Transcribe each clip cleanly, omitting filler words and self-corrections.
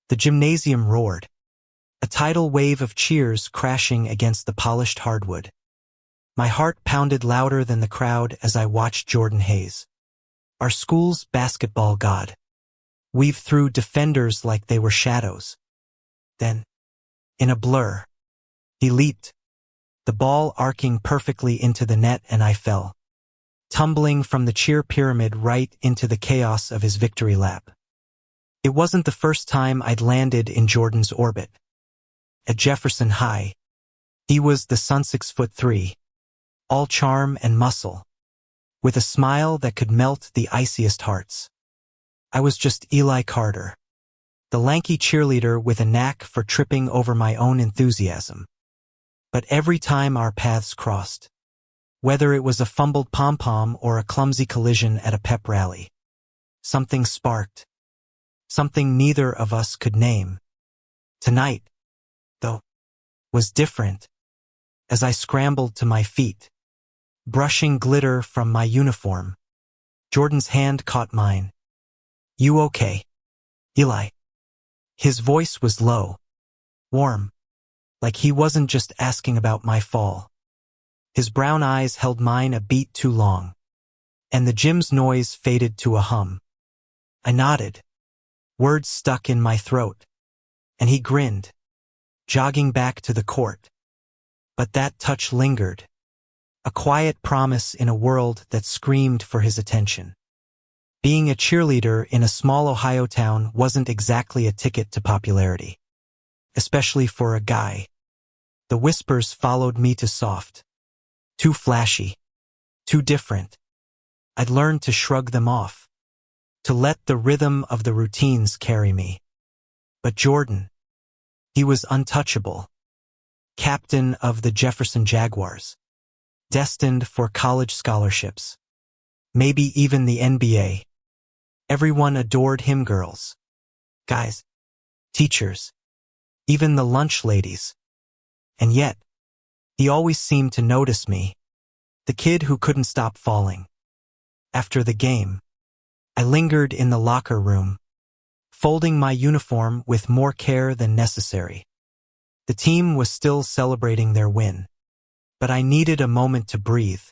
The gymnasium roared, a tidal wave of cheers crashing against the polished hardwood. My heart pounded louder than the crowd as I watched Jordan Hayes, our school's basketball god, weave through defenders like they were shadows. Then, in a blur, he leaped, the ball arcing perfectly into the net, and I fell, tumbling from the cheer pyramid right into the chaos of his victory lap. It wasn't the first time I'd landed in Jordan's orbit. At Jefferson High, he was the sun 6'3", all charm and muscle, with a smile that could melt the iciest hearts. I was just Eli Carter, the lanky cheerleader with a knack for tripping over my own enthusiasm. But every time our paths crossed, whether it was a fumbled pom-pom or a clumsy collision at a pep rally, something sparked, something neither of us could name. Tonight, though, was different. As I scrambled to my feet, brushing glitter from my uniform, Jordan's hand caught mine. "You okay, Eli?" His voice was low, warm, like he wasn't just asking about my fall. His brown eyes held mine a beat too long, and the gym's noise faded to a hum. I nodded, words stuck in my throat, and he grinned, jogging back to the court. But that touch lingered, a quiet promise in a world that screamed for his attention. Being a cheerleader in a small Ohio town wasn't exactly a ticket to popularity, especially for a guy. The whispers followed me to soft, too flashy, too different. I'd learned to shrug them off, to let the rhythm of the routines carry me. But Jordan, he was untouchable, captain of the Jefferson Jaguars, destined for college scholarships, maybe even the NBA. Everyone adored him, girls, guys, teachers, even the lunch ladies. And yet, he always seemed to notice me, the kid who couldn't stop falling. After the game, I lingered in the locker room, folding my uniform with more care than necessary. The team was still celebrating their win, but I needed a moment to breathe,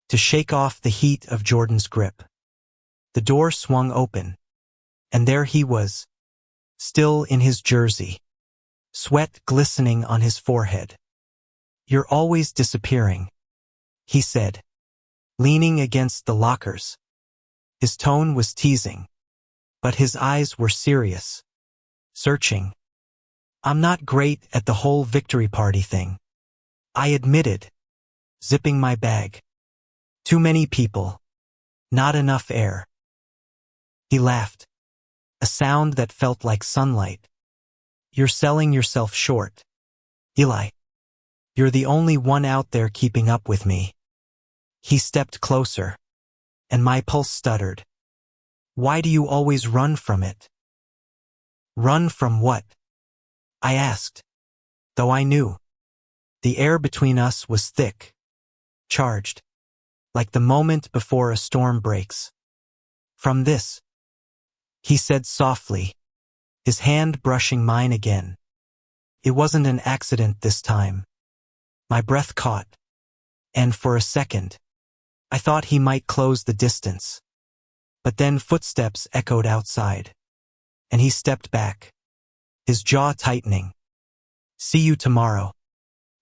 to shake off the heat of Jordan's grip. The door swung open, and there he was, still in his jersey, sweat glistening on his forehead. "You're always disappearing," he said, leaning against the lockers. His tone was teasing, but his eyes were serious, searching. "I'm not great at the whole victory party thing," I admitted, zipping my bag. "Too many people. Not enough air." He laughed, a sound that felt like sunlight. "You're selling yourself short, Eli. You're the only one out there keeping up with me." He stepped closer, and my pulse stuttered. "Why do you always run from it?" "Run from what?" I asked, though I knew. The air between us was thick, charged, like the moment before a storm breaks. "From this," he said softly, his hand brushing mine again. It wasn't an accident this time. My breath caught, and for a second, I thought he might close the distance. But then footsteps echoed outside, and he stepped back, his jaw tightening. "See you tomorrow,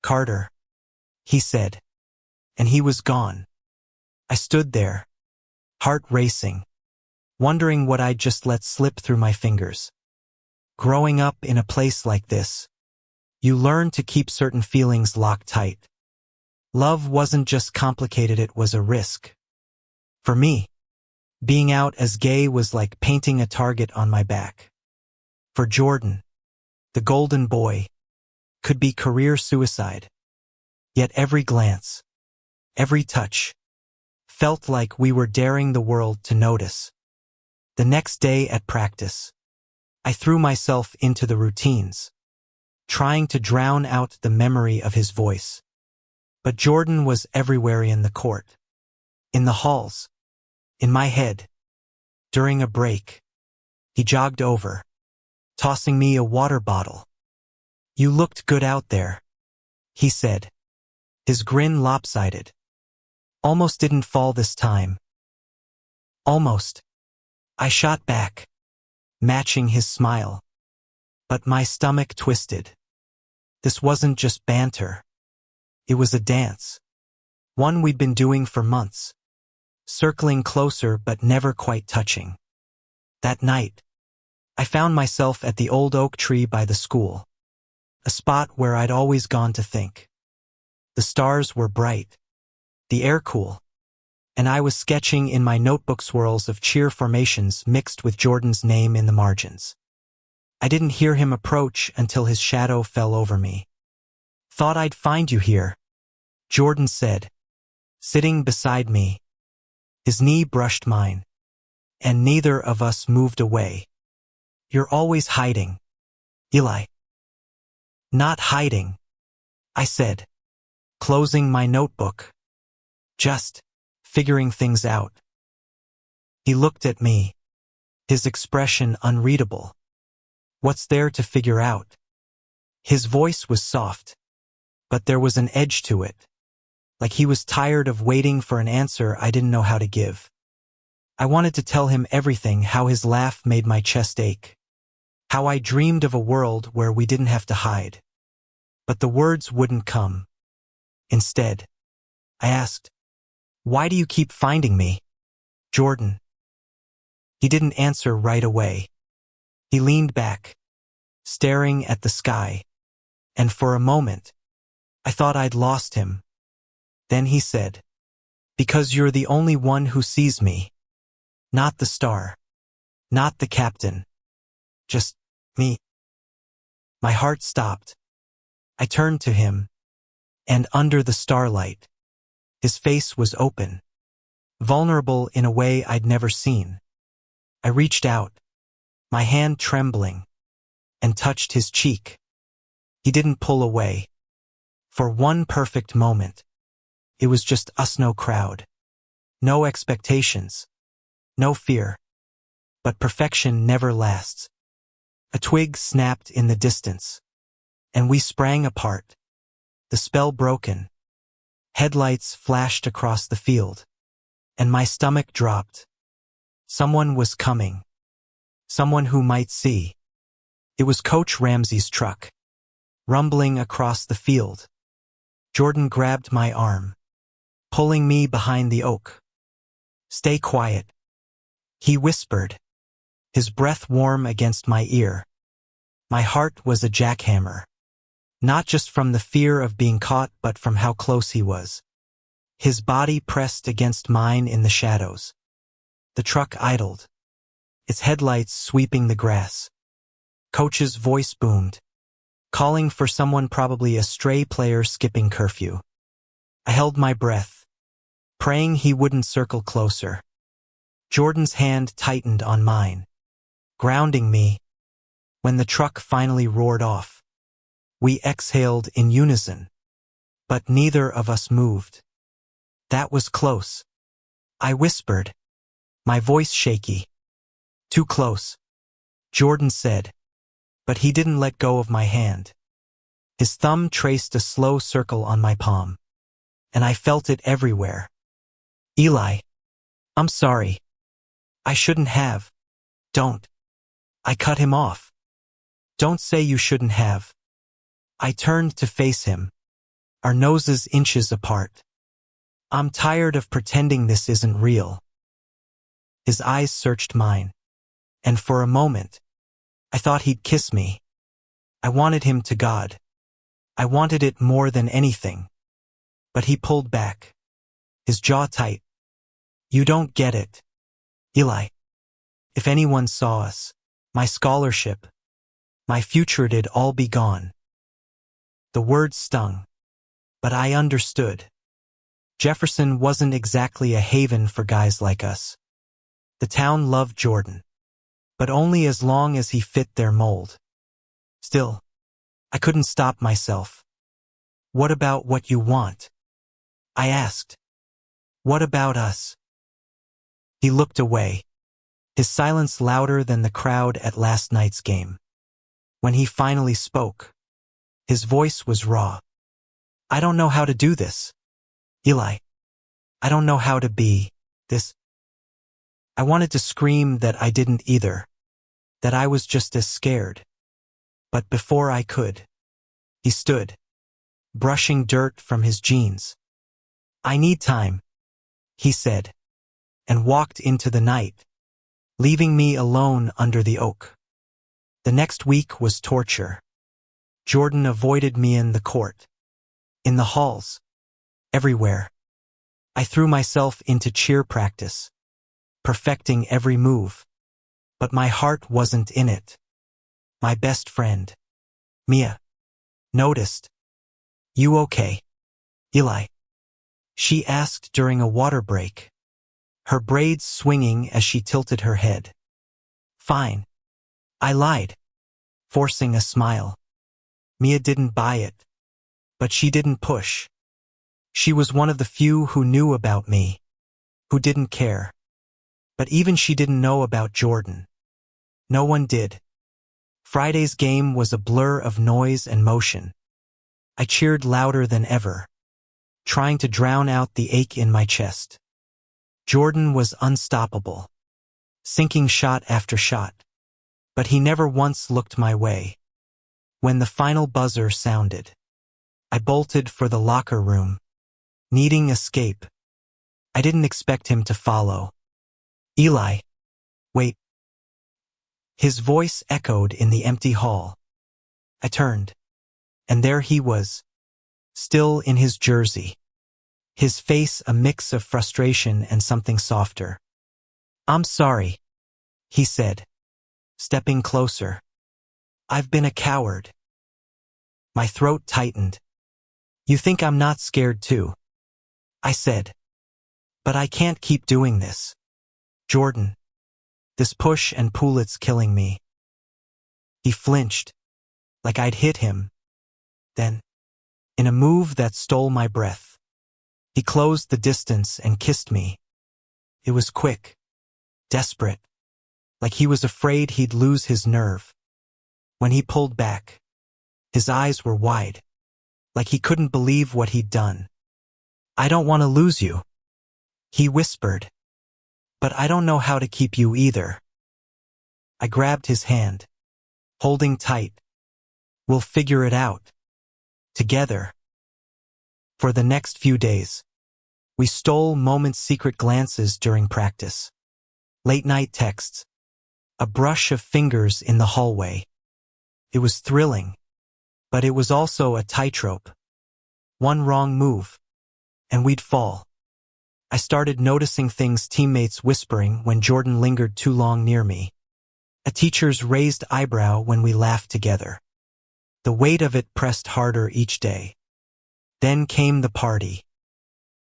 Carter," he said, and he was gone. I stood there, heart racing, wondering what I'd just let slip through my fingers. Growing up in a place like this, you learn to keep certain feelings locked tight. Love wasn't just complicated, it was a risk. For me, being out as gay was like painting a target on my back. For Jordan, the golden boy, could be career suicide. Yet every glance, every touch, felt like we were daring the world to notice. The next day at practice, I threw myself into the routines, trying to drown out the memory of his voice. But Jordan was everywhere in the court, in the halls, in my head. During a break, he jogged over, tossing me a water bottle. "You looked good out there," he said, his grin lopsided. "Almost didn't fall this time." "Almost," I shot back, matching his smile. But my stomach twisted. This wasn't just banter. It was a dance. One we'd been doing for months. Circling closer but never quite touching. That night, I found myself at the old oak tree by the school. A spot where I'd always gone to think. The stars were bright. The air cool. And I was sketching in my notebook swirls of cheer formations mixed with Jordan's name in the margins. I didn't hear him approach until his shadow fell over me. "Thought I'd find you here," Jordan said, sitting beside me. His knee brushed mine, and neither of us moved away. "You're always hiding, Eli." "Not hiding," I said, closing my notebook. "Just figuring things out." He looked at me, his expression unreadable. "What's there to figure out?" His voice was soft, but there was an edge to it, like he was tired of waiting for an answer I didn't know how to give. I wanted to tell him everything, how his laugh made my chest ache, how I dreamed of a world where we didn't have to hide. But the words wouldn't come. Instead, I asked, "Why do you keep finding me, Jordan?" He didn't answer right away. He leaned back, staring at the sky, and for a moment, I thought I'd lost him. Then he said, "Because you're the only one who sees me. Not the star. Not the captain. Just me." My heart stopped. I turned to him, and under the starlight, his face was open, vulnerable in a way I'd never seen. I reached out, my hand trembling, and touched his cheek. He didn't pull away. For one perfect moment, it was just us, no crowd. No expectations. No fear. But perfection never lasts. A twig snapped in the distance, and we sprang apart, the spell broken. Headlights flashed across the field, and my stomach dropped. Someone was coming. Someone who might see. It was Coach Ramsey's truck, rumbling across the field. Jordan grabbed my arm, pulling me behind the oak. "Stay quiet," he whispered, his breath warm against my ear. My heart was a jackhammer, not just from the fear of being caught but from how close he was. His body pressed against mine in the shadows. The truck idled, its headlights sweeping the grass. Coach's voice boomed, calling for someone, probably a stray player skipping curfew. I held my breath, praying he wouldn't circle closer. Jordan's hand tightened on mine, grounding me. When the truck finally roared off, we exhaled in unison, but neither of us moved. "That was close," I whispered, my voice shaky. "Too close," Jordan said, but he didn't let go of my hand. His thumb traced a slow circle on my palm, and I felt it everywhere. "Eli, I'm sorry. I shouldn't have." "Don't." I cut him off. "Don't say you shouldn't have." I turned to face him, our noses inches apart. "I'm tired of pretending this isn't real." His eyes searched mine, and for a moment, I thought he'd kiss me. I wanted him to God. I wanted it more than anything. But he pulled back, his jaw tight. "You don't get it, Eli. If anyone saw us, my scholarship, my future, it'd all be gone." The words stung, but I understood. Jefferson wasn't exactly a haven for guys like us. The town loved Jordan, but only as long as he fit their mold. Still, I couldn't stop myself. "What about what you want?" I asked. "What about us?" He looked away, his silence louder than the crowd at last night's game. When he finally spoke, his voice was raw. I don't know how to do this, Eli. I don't know how to be this. I wanted to scream that I didn't either, that I was just as scared. But before I could, he stood, brushing dirt from his jeans. I need time, he said, and walked into the night, leaving me alone under the oak. The next week was torture. Jordan avoided me in the court, in the halls, everywhere. I threw myself into cheer practice, perfecting every move. But my heart wasn't in it. My best friend, Mia, noticed. You okay, Eli? She asked during a water break, her braids swinging as she tilted her head. Fine. I lied, forcing a smile. Mia didn't buy it, but she didn't push. She was one of the few who knew about me, who didn't care. But even she didn't know about Jordan. No one did. Friday's game was a blur of noise and motion. I cheered louder than ever, trying to drown out the ache in my chest. Jordan was unstoppable, sinking shot after shot. But he never once looked my way. When the final buzzer sounded, I bolted for the locker room, needing escape. I didn't expect him to follow. Eli, wait. His voice echoed in the empty hall. I turned, and there he was, still in his jersey, his face a mix of frustration and something softer. I'm sorry, he said, stepping closer. I've been a coward. My throat tightened. You think I'm not scared too? I said. But I can't keep doing this. Jordan, this push and pull, it's killing me. He flinched, like I'd hit him. Then, in a move that stole my breath, he closed the distance and kissed me. It was quick, desperate, like he was afraid he'd lose his nerve. When he pulled back, his eyes were wide, like he couldn't believe what he'd done. I don't want to lose you, he whispered. But I don't know how to keep you either. I grabbed his hand, holding tight. We'll figure it out. Together. For the next few days, we stole moments' secret glances during practice. Late-night texts. A brush of fingers in the hallway. It was thrilling, but it was also a tightrope. One wrong move, and we'd fall. I started noticing things, teammates whispering when Jordan lingered too long near me. A teacher's raised eyebrow when we laughed together. The weight of it pressed harder each day. Then came the party.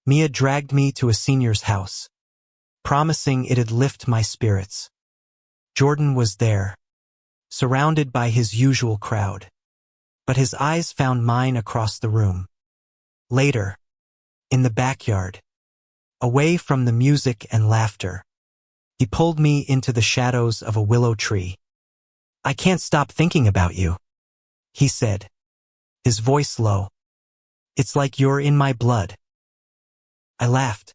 Mia dragged me to a senior's house, promising it'd lift my spirits. Jordan was there, surrounded by his usual crowd. But his eyes found mine across the room. Later, in the backyard, away from the music and laughter, he pulled me into the shadows of a willow tree. I can't stop thinking about you, he said, his voice low. It's like you're in my blood. I laughed,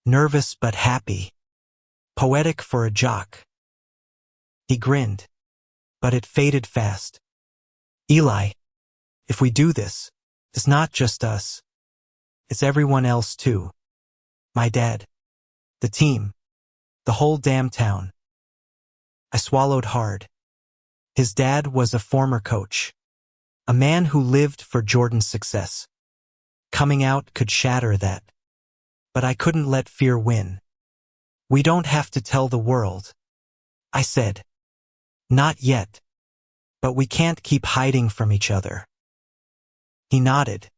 nervous but happy, poetic for a jock. He grinned, but it faded fast. Eli, if we do this, it's not just us. It's everyone else too. My dad, the team, the whole damn town. I swallowed hard. His dad was a former coach, a man who lived for Jordan's success. Coming out could shatter that. But I couldn't let fear win. We don't have to tell the world, I said. Not yet. But we can't keep hiding from each other. He nodded,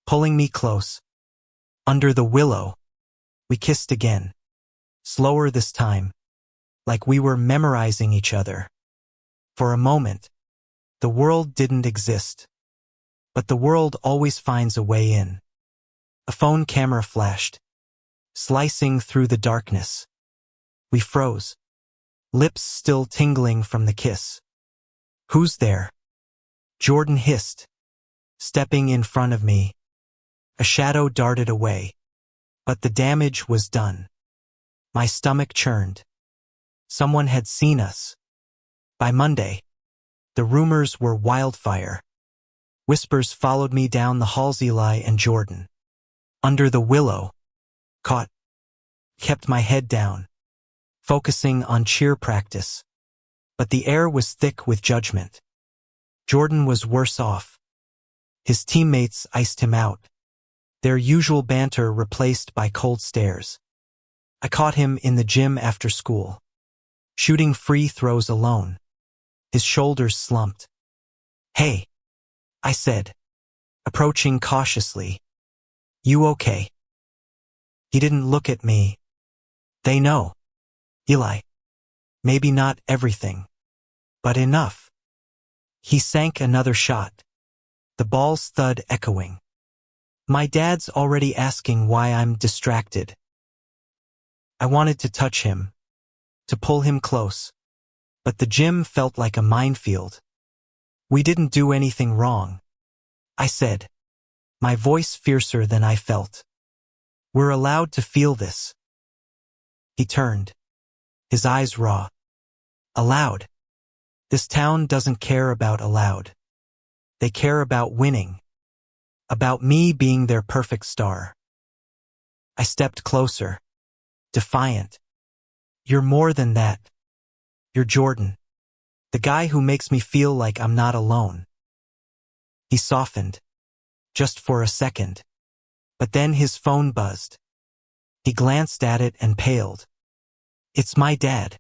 pulling me close. Under the willow, we kissed again, slower this time, like we were memorizing each other. For a moment, the world didn't exist. But the world always finds a way in. A phone camera flashed, slicing through the darkness. We froze, lips still tingling from the kiss. "Who's there?" Jordan hissed, stepping in front of me. A shadow darted away, but the damage was done. My stomach churned. Someone had seen us. By Monday, the rumors were wildfire. Whispers followed me down the halls. Eli and Jordan, under the willow, kept my head down, focusing on cheer practice. But the air was thick with judgment. Jordan was worse off. His teammates iced him out, their usual banter replaced by cold stares. I caught him in the gym after school, shooting free throws alone. His shoulders slumped. "Hey," I said, approaching cautiously. "You okay?" He didn't look at me. "They know, Eli. Maybe not everything, but enough." He sank another shot, the ball's thud echoing. "My dad's already asking why I'm distracted." I wanted to touch him, to pull him close, but the gym felt like a minefield. "We didn't do anything wrong," I said, my voice fiercer than I felt. "We're allowed to feel this." He turned, his eyes raw. "Allowed? This town doesn't care about allowed. They care about winning. About me being their perfect star." I stepped closer, defiant. "You're more than that. You're Jordan, the guy who makes me feel like I'm not alone." He softened, just for a second. But then his phone buzzed. He glanced at it and paled. "It's my dad.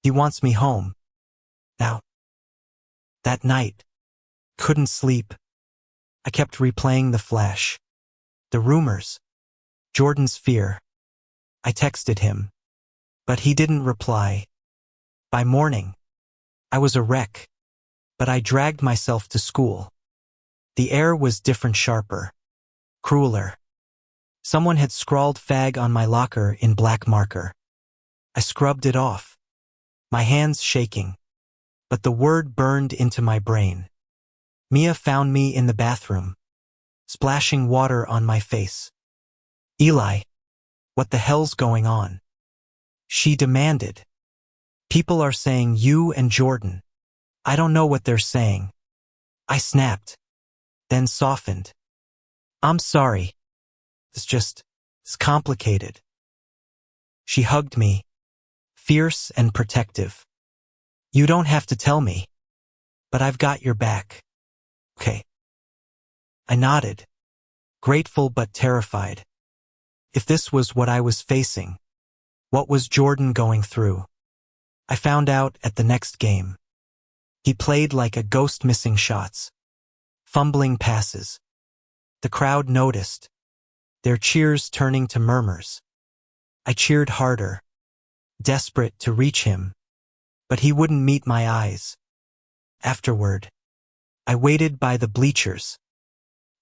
He wants me home. Now." That night, couldn't sleep. I kept replaying the flash, the rumors, Jordan's fear. I texted him, but he didn't reply. By morning, I was a wreck, but I dragged myself to school. The air was different, sharper, crueler. Someone had scrawled "fag" on my locker in black marker. I scrubbed it off, my hands shaking, but the word burned into my brain. Mia found me in the bathroom, splashing water on my face. "Eli, what the hell's going on?" she demanded. "People are saying you and Jordan." "I don't know what they're saying," I snapped, then softened. "I'm sorry. It's complicated." She hugged me, fierce and protective. "You don't have to tell me, but I've got your back. Okay." I nodded, grateful but terrified. If this was what I was facing, what was Jordan going through? I found out at the next game. He played like a ghost, missing shots, fumbling passes. The crowd noticed, their cheers turning to murmurs. I cheered harder, desperate to reach him, but he wouldn't meet my eyes. Afterward, I waited by the bleachers.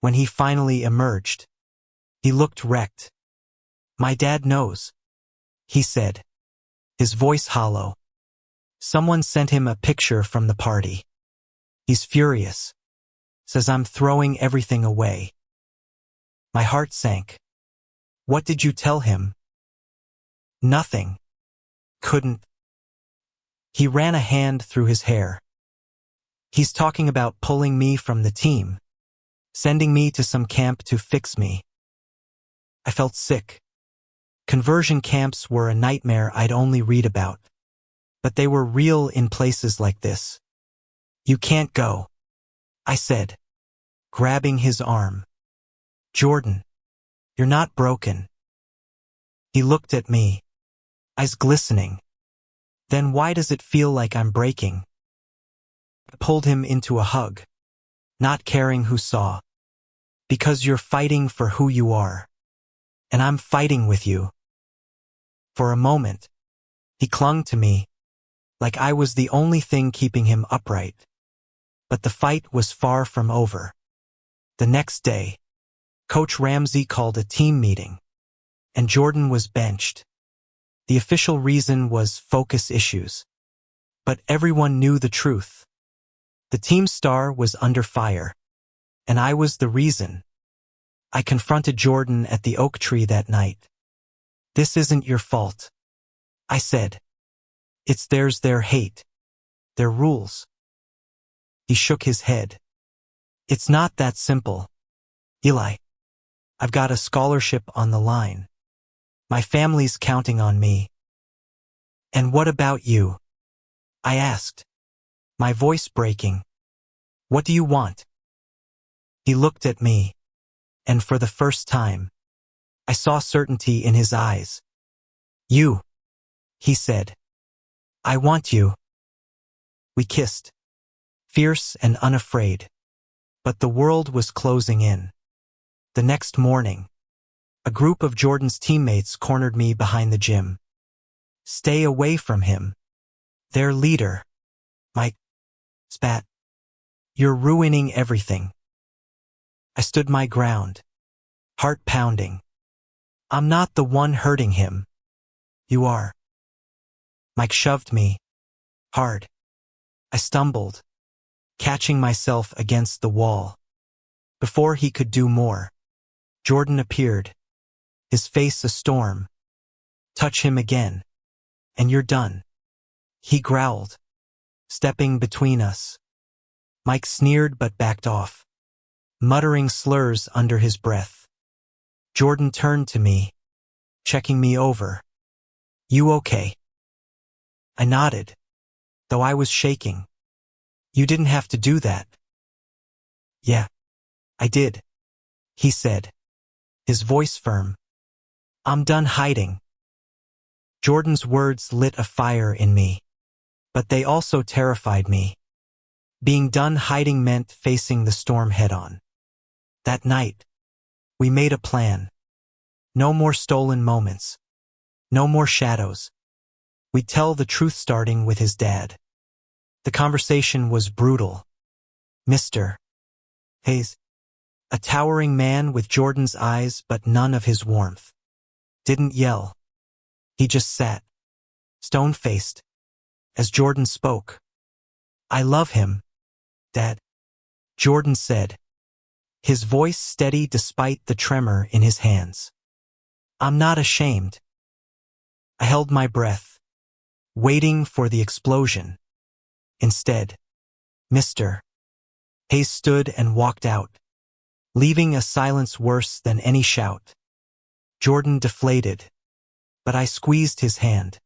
When he finally emerged, he looked wrecked. "My dad knows," he said, his voice hollow. "Someone sent him a picture from the party. He's furious. Says I'm throwing everything away." My heart sank. "What did you tell him?" "Nothing. Couldn't." He ran a hand through his hair. "He's talking about pulling me from the team, sending me to some camp to fix me." I felt sick. Conversion camps were a nightmare I'd only read about, but they were real in places like this. "You can't go," I said, grabbing his arm. "Jordan, you're not broken." He looked at me, eyes glistening. "Then why does it feel like I'm breaking?" I pulled him into a hug, not caring who saw. "Because you're fighting for who you are, and I'm fighting with you." For a moment, he clung to me, like I was the only thing keeping him upright. But the fight was far from over. The next day, Coach Ramsey called a team meeting, and Jordan was benched. The official reason was focus issues. But everyone knew the truth. The team star was under fire, and I was the reason. I confronted Jordan at the oak tree that night. "This isn't your fault," I said. "It's theirs, their hate, their rules." He shook his head. "It's not that simple, Eli. I've got a scholarship on the line. My family's counting on me." "And what about you?" I asked, my voice breaking. "What do you want?" He looked at me, and for the first time, I saw certainty in his eyes. "You," he said. "I want you." We kissed, fierce and unafraid. But the world was closing in. The next morning, a group of Jordan's teammates cornered me behind the gym. "Stay away from him. Their leader." Mike spat. "You're ruining everything." I stood my ground, heart pounding. "I'm not the one hurting him. You are." Mike shoved me hard. I stumbled, catching myself against the wall. Before he could do more, Jordan appeared, his face a storm. "Touch him again, and you're done," he growled, stepping between us. Mike sneered but backed off, muttering slurs under his breath. Jordan turned to me, checking me over. "You okay?" I nodded, though I was shaking. "You didn't have to do that." "Yeah, I did," he said, his voice firm. "I'm done hiding." Jordan's words lit a fire in me, but they also terrified me. Being done hiding meant facing the storm head-on. That night, we made a plan. No more stolen moments. No more shadows. We'd tell the truth starting with his dad. The conversation was brutal. Mr. Hayes, a towering man with Jordan's eyes but none of his warmth, didn't yell. He just sat, stone-faced, as Jordan spoke. "I love him, Dad," Jordan said, his voice steady despite the tremor in his hands. "I'm not ashamed." I held my breath, waiting for the explosion. Instead, Mr. Hayes stood and walked out, leaving a silence worse than any shout. Jordan deflated, but I squeezed his hand.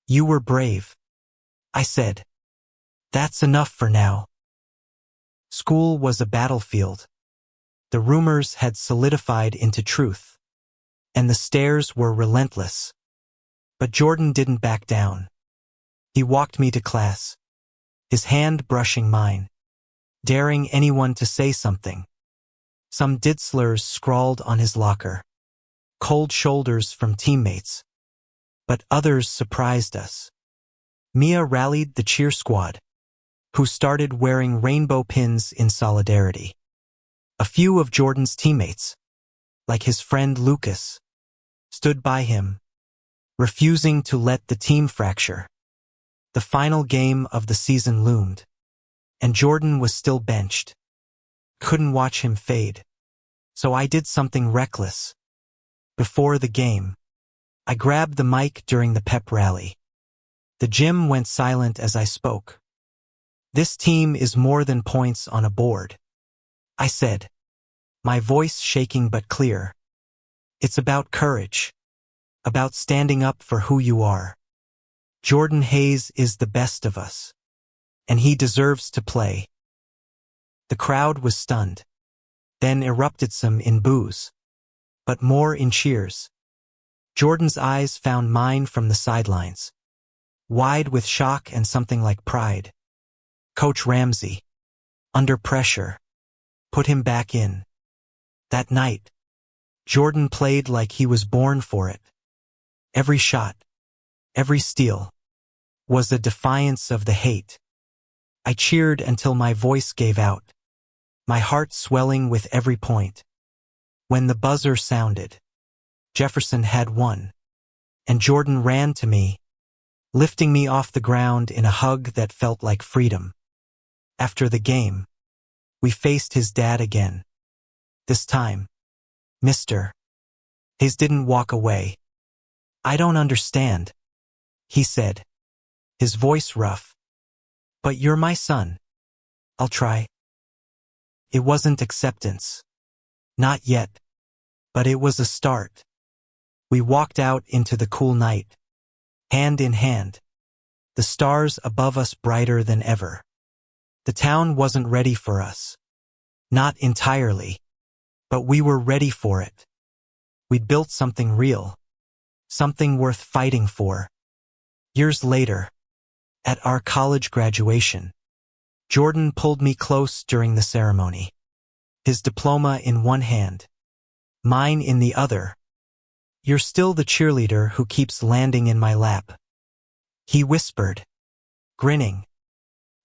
"You were brave," I said. "That's enough for now." School was a battlefield. The rumors had solidified into truth, and the stares were relentless. But Jordan didn't back down. He walked me to class, his hand brushing mine, daring anyone to say something. Some did slurs scrawled on his locker, cold shoulders from teammates, but others surprised us. Mia rallied the cheer squad, who started wearing rainbow pins in solidarity. A few of Jordan's teammates, like his friend Lucas, stood by him, refusing to let the team fracture. The final game of the season loomed, and Jordan was still benched. Couldn't watch him fade, so I did something reckless. Before the game, I grabbed the mic during the pep rally. The gym went silent as I spoke. "This team is more than points on a board," I said, my voice shaking but clear. "It's about courage, about standing up for who you are. Jordan Hayes is the best of us, and he deserves to play." The crowd was stunned, then erupted some in boos, but more in cheers. Jordan's eyes found mine from the sidelines, wide with shock and something like pride. Coach Ramsey, under pressure, put him back in. That night, Jordan played like he was born for it. Every shot, every steal, was a defiance of the hate. I cheered until my voice gave out, my heart swelling with every point. When the buzzer sounded, Jefferson had won, and Jordan ran to me, lifting me off the ground in a hug that felt like freedom. After the game, we faced his dad again. This time, Mr. Hayes didn't walk away. "I don't understand," he said, his voice rough. "But you're my son. I'll try." It wasn't acceptance. Not yet. But it was a start. We walked out into the cool night, hand in hand, the stars above us brighter than ever. The town wasn't ready for us. Not entirely. But we were ready for it. We'd built something real. Something worth fighting for. Years later, at our college graduation, Jordan pulled me close during the ceremony. His diploma in one hand, mine in the other. "You're still the cheerleader who keeps landing in my lap," he whispered, grinning.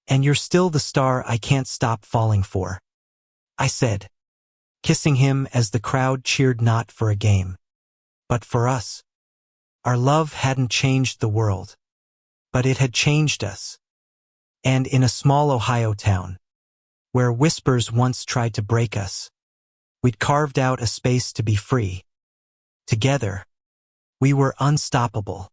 "And you're still the star I can't stop falling for," I said, kissing him as the crowd cheered not for a game, but for us. Our love hadn't changed the world, but it had changed us. And in a small Ohio town, where whispers once tried to break us, we'd carved out a space to be free. Together, we were unstoppable.